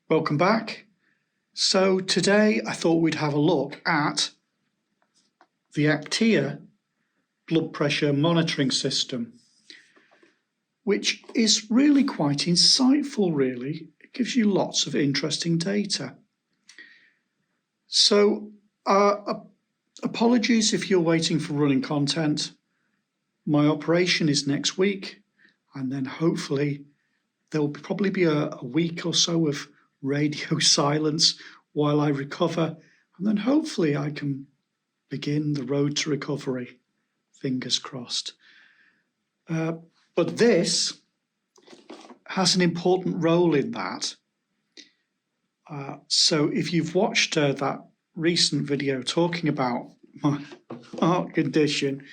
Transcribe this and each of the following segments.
Welcome back. So today I thought we'd have a look at the Aktiia blood pressure monitoring system, which is really quite insightful, really. It gives you lots of interesting data. So apologies if you're waiting for running content. My operation is next week, and then hopefully there'll probably be a week or so of radio silence while I recover, and then hopefully I can begin the road to recovery. Fingers crossed. But this has an important role in that. So if you've watched that recent video talking about my heart condition,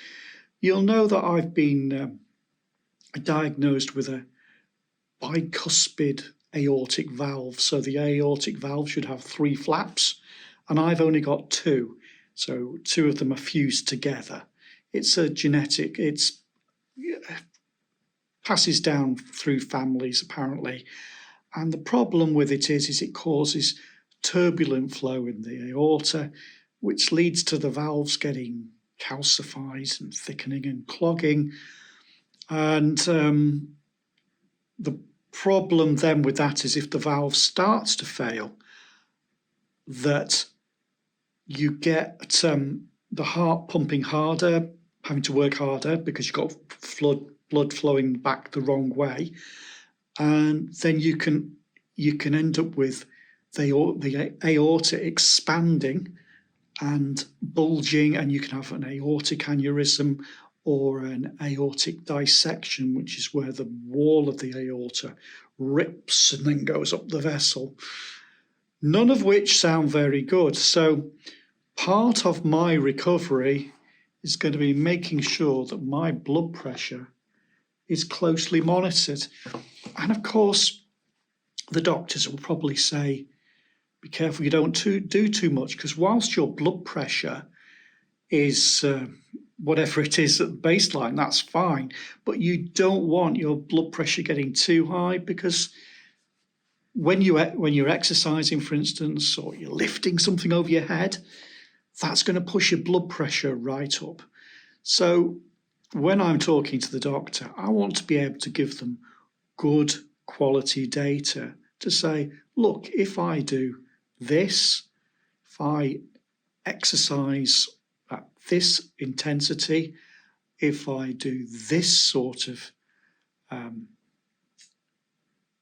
you'll know that I've been diagnosed with a bicuspid aortic valve. So the aortic valve should have 3 flaps, and I've only got 2. So 2 of them are fused together. It's a genetic, it passes down through families apparently. And the problem with it is it causes turbulent flow in the aorta, which leads to the valves getting calcified and thickening and clogging. And the problem then with that is if the valve starts to fail, that you get the heart pumping harder, having to work harder because you've got blood flowing back the wrong way, and then you can end up with the aorta expanding and bulging, and you can have an aortic aneurysm or an aortic dissection, which is where the wall of the aorta rips and then goes up the vessel. None of which sound very good. So part of my recovery is going to be making sure that my blood pressure is closely monitored. And of course, the doctors will probably say, be careful you don't do too much, because whilst your blood pressure is whatever it is at the baseline, that's fine. But you don't want your blood pressure getting too high, because when you're exercising, for instance, or you're lifting something over your head, that's going to push your blood pressure right up. So when I'm talking to the doctor, I want to be able to give them good quality data to say, look, if I do this, if I exercise at this intensity, if I do this sort of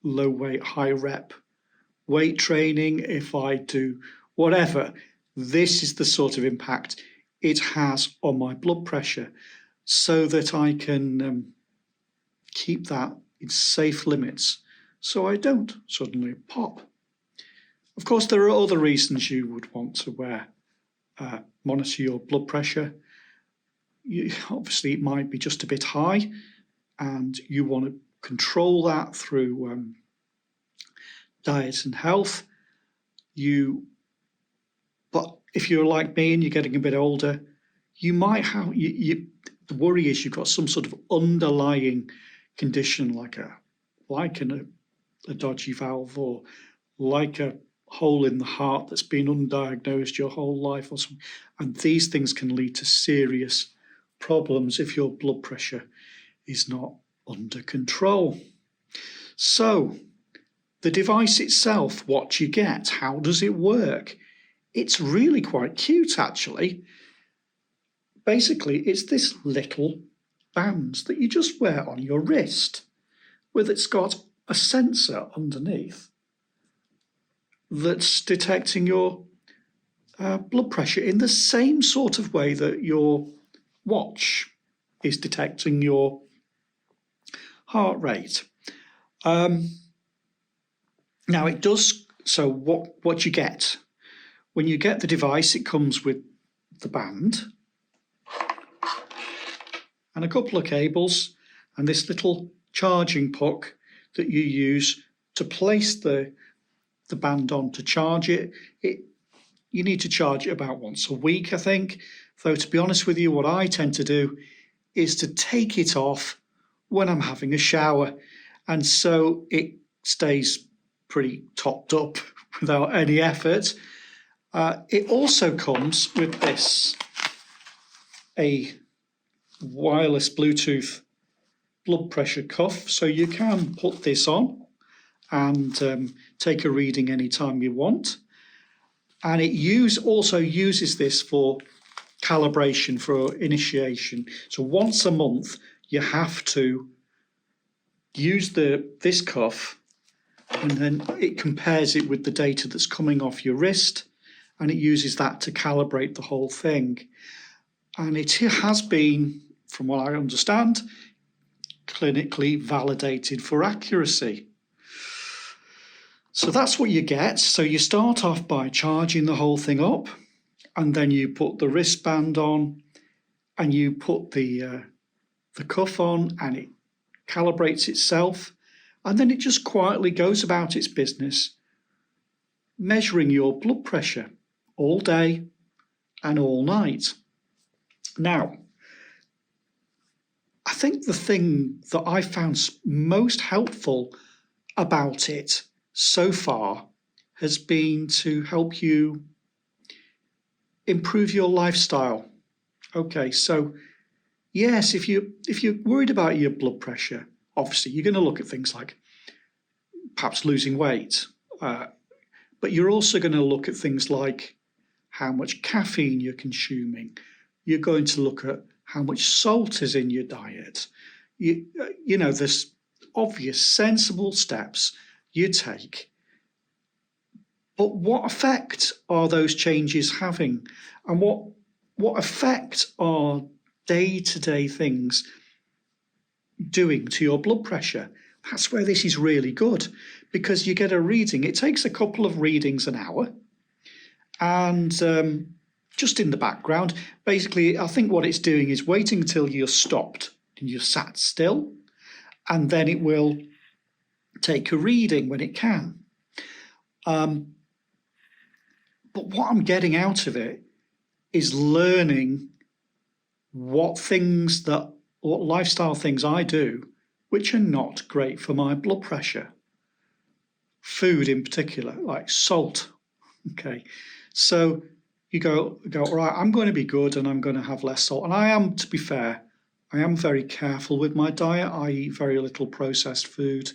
low weight, high rep weight training, if I do whatever, this is the sort of impact it has on my blood pressure, so that I can keep that in safe limits so I don't suddenly pop. Of course, there are other reasons you would want to monitor your blood pressure. Obviously, it might be just a bit high, and you want to control that through diet and health. But if you're like me and you're getting a bit older, you might have, the worry is you've got some sort of underlying condition like a dodgy valve, or like a hole in the heart that's been undiagnosed your whole life or something. And these things can lead to serious problems if your blood pressure is not under control. So the device itself, what you get, how does it work? It's really quite cute, actually. Basically, it's this little band that you just wear on your wrist, it's got a sensor underneath that's detecting your blood pressure in the same sort of way that your watch is detecting your heart rate. Now it does, so what you get, when you get the device, it comes with the band and a couple of cables and this little charging puck that you use to place the band on to charge it. You need to charge it about once a week, I think. Though, to be honest with you, what I tend to do is to take it off when I'm having a shower. And so it stays pretty topped up without any effort. It also comes with this, a wireless Bluetooth blood pressure cuff, so you can put this on and take a reading anytime you want. And it also uses this for calibration, for initiation. So once a month you have to use this cuff, and then it compares it with the data that's coming off your wrist, and it uses that to calibrate the whole thing. And it has been, from what I understand, clinically validated for accuracy. So that's what you get. So you start off by charging the whole thing up, and then you put the wristband on, and you put the cuff on, and it calibrates itself, and then it just quietly goes about its business, measuring your blood pressure all day and all night. Now, I think the thing that I found most helpful about it so far has been to help you improve your lifestyle. Okay, so yes, if you're worried about your blood pressure, obviously you're going to look at things like perhaps losing weight, but you're also going to look at things like how much caffeine you're consuming. You're going to look at how much salt is in your diet. You know, there's obvious, sensible steps you take. But what effect are those changes having? And what effect are day-to-day things doing to your blood pressure? That's where this is really good, because you get a reading. It takes a couple of readings an hour, and just in the background, basically, I think what it's doing is waiting until you're stopped and you're sat still, and then it will take a reading when it can. But what I'm getting out of it is learning what lifestyle things I do which are not great for my blood pressure. Food in particular, like salt. Okay, so you go, all right, I'm going to be good and I'm going to have less salt. And I am, to be fair, I am very careful with my diet. I eat very little processed food.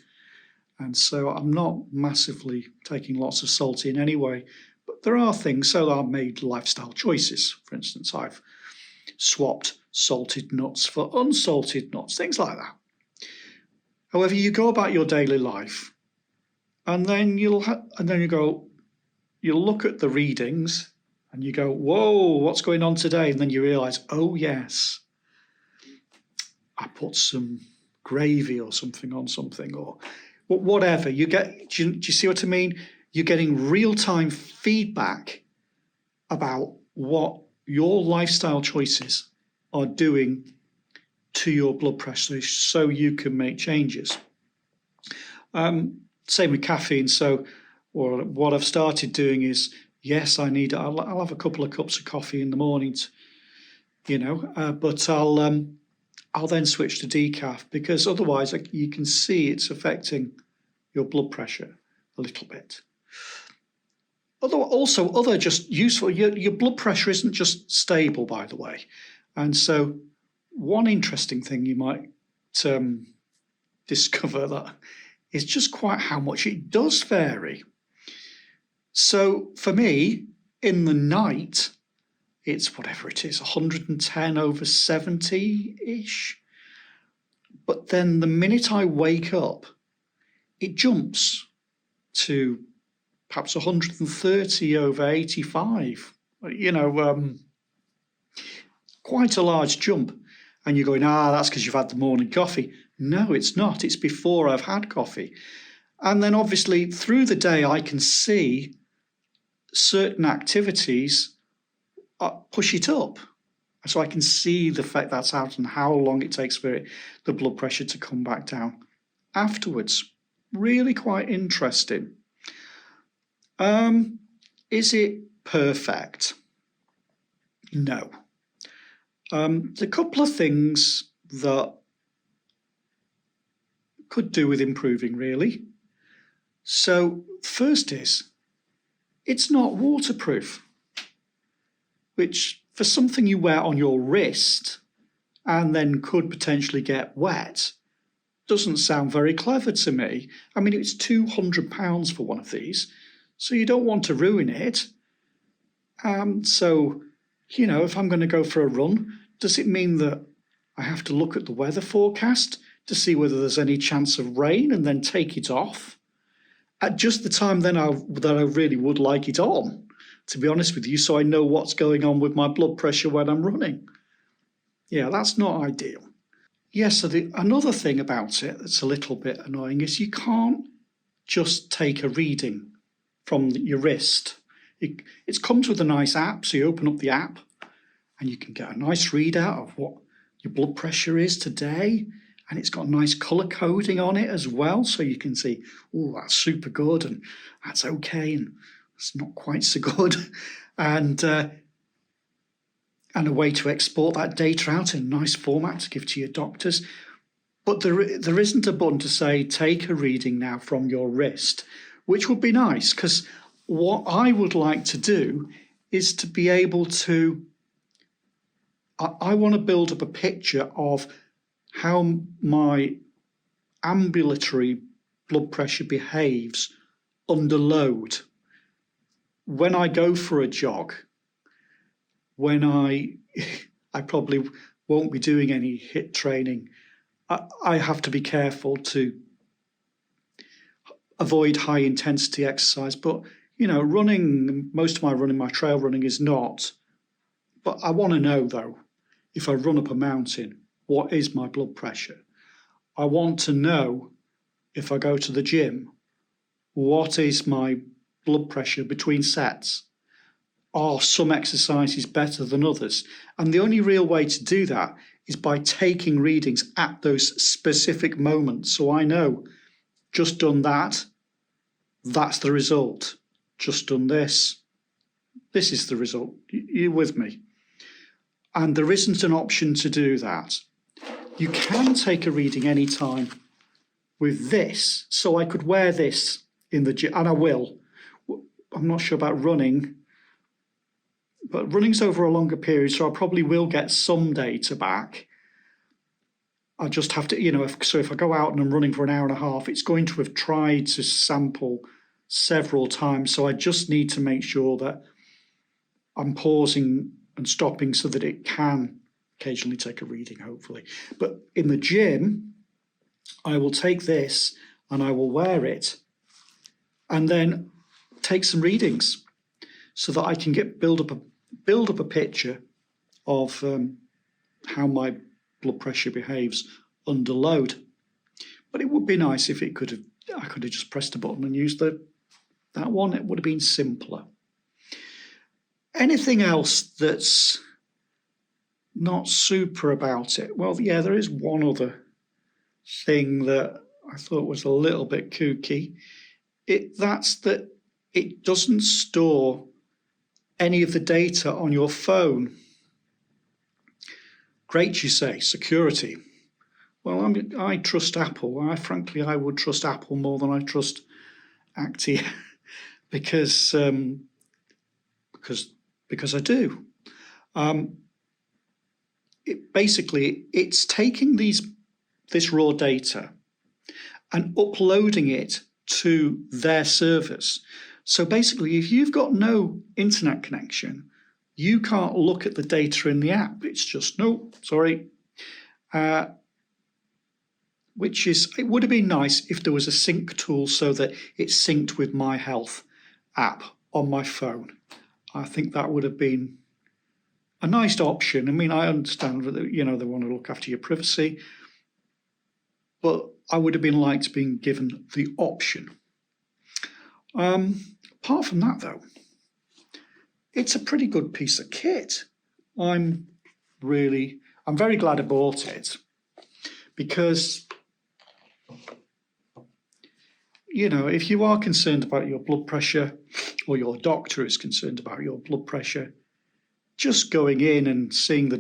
And so I'm not massively taking lots of salt in anyway. But there are things, so I've made lifestyle choices. For instance, I've swapped salted nuts for unsalted nuts, things like that. However, you go about your daily life, and then you'll look at the readings, and you go, whoa, what's going on today? And then you realise, oh yes, I put some gravy or something on something, or whatever. You get, do you see what I mean? You're getting real-time feedback about what your lifestyle choices are doing to your blood pressure, so you can make changes. Same with caffeine. So, or what I've started doing is, yes, I'll have a couple of cups of coffee in the morning, but I'll then switch to decaf, because otherwise you can see it's affecting your blood pressure a little bit. Although also other just useful, your blood pressure isn't just stable, by the way. And so one interesting thing you might discover that is just quite how much it does vary. So for me, in the night, it's whatever it is, 110/70-ish. But then the minute I wake up, it jumps to perhaps 130/85. Quite a large jump. And you're going, that's because you've had the morning coffee. No, it's not. It's before I've had coffee. And then obviously through the day, I can see certain activities push it up. So I can see the effect that's out and how long it takes for the blood pressure to come back down afterwards. Really quite interesting. Is it perfect? No. There's a couple of things that could do with improving, really. So first is, it's not waterproof, which for something you wear on your wrist and then could potentially get wet doesn't sound very clever to me. I mean, it's £200 for one of these, so you don't want to ruin it. So, if I'm going to go for a run, does it mean that I have to look at the weather forecast to see whether there's any chance of rain and then take it off at just the time that I really would like it on, to be honest with you, so I know what's going on with my blood pressure when I'm running? Yeah, that's not ideal. Yes, so another thing about it that's a little bit annoying is you can't just take a reading from your wrist. It comes with a nice app, so you open up the app and you can get a nice readout of what your blood pressure is today, and it's got nice colour coding on it as well, so you can see, oh, that's super good, and that's okay, and it's not quite so good, and a way to export that data out in a nice format to give to your doctors. But there isn't a button to say, take a reading now from your wrist, which would be nice, because what I would like to do is to be able to, I want to build up a picture of how my ambulatory blood pressure behaves under load. When I go for a jog, when I probably won't be doing any HIIT training, I have to be careful to avoid high intensity exercise. But, running, most of my running, my trail running is not. But I want to know, though, if I run up a mountain, what is my blood pressure? I want to know, if I go to the gym, what is my blood pressure between sets? Are some exercises better than others? And the only real way to do that is by taking readings at those specific moments. So I know, just done that, that's the result. Just done this, this is the result. You with me? And there isn't an option to do that. You can take a reading anytime with this. So I could wear this in the gym, and I will. I'm not sure about running, but running's over a longer period, so I probably will get some data back. I just have to, if I go out and I'm running for an hour and a half, it's going to have tried to sample several times. So I just need to make sure that I'm pausing and stopping so that it can occasionally take a reading, hopefully. But in the gym, I will take this and I will wear it and then take some readings so that I can build up a picture of how my blood pressure behaves under load. But it would be nice if I could have just pressed a button and used that one. It would have been simpler. Anything else that's not super about it? Well, yeah, there is one other thing that I thought was a little bit kooky. That's that it doesn't store any of the data on your phone. Great, you say, security. Well, I trust Apple. I would trust Apple more than I trust Aktiia because I do. It's taking this raw data and uploading it to their servers. So basically, if you've got no internet connection, you can't look at the data in the app. It's just, no, sorry. It would have been nice if there was a sync tool so that it synced with My Health app on my phone. I think that would have been a nice option. I mean, I understand that, they want to look after your privacy, but I would have liked being given the option. Apart from that, though, it's a pretty good piece of kit. I'm very glad I bought it because, if you are concerned about your blood pressure or your doctor is concerned about your blood pressure, just going in and seeing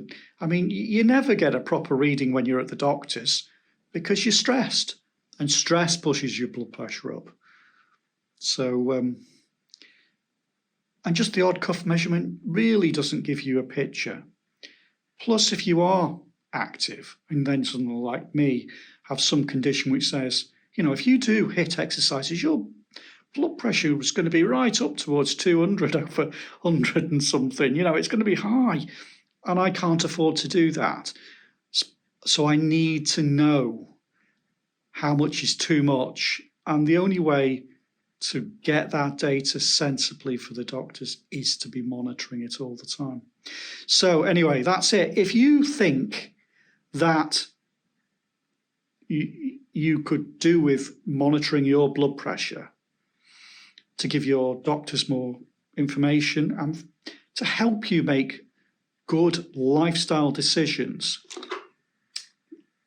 you never get a proper reading when you're at the doctor's because you're stressed, and stress pushes your blood pressure up. So, and just the odd cuff measurement really doesn't give you a picture. Plus, if you are active and then someone like me have some condition which says, if you do HIIT exercises, your blood pressure is going to be right up towards 200 over 100 and something. It's going to be high, and I can't afford to do that. So I need to know how much is too much, and the only way to get that data sensibly for the doctors is to be monitoring it all the time. So anyway, that's it. If you think that you could do with monitoring your blood pressure to give your doctors more information and to help you make good lifestyle decisions,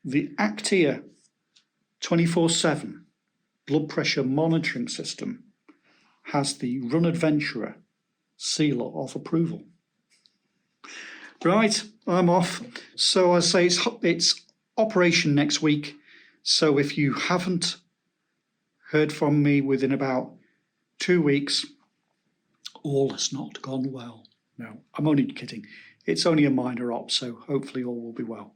the Aktiia 24/7 blood pressure monitoring system has the Run Adventurer seal of approval. Right, I'm off. So I say it's operation next week. So if you haven't heard from me within about 2 weeks, all has not gone well. No, I'm only kidding. It's only a minor op, so hopefully all will be well.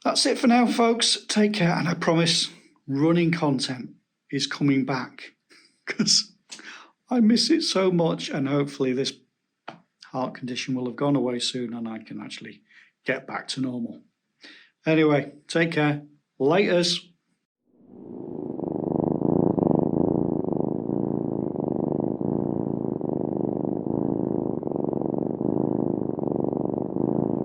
That's it for now, folks. Take care, and I promise running content is coming back because I miss it so much, and hopefully this heart condition will have gone away soon and I can actually get back to normal. Anyway, take care. Laters.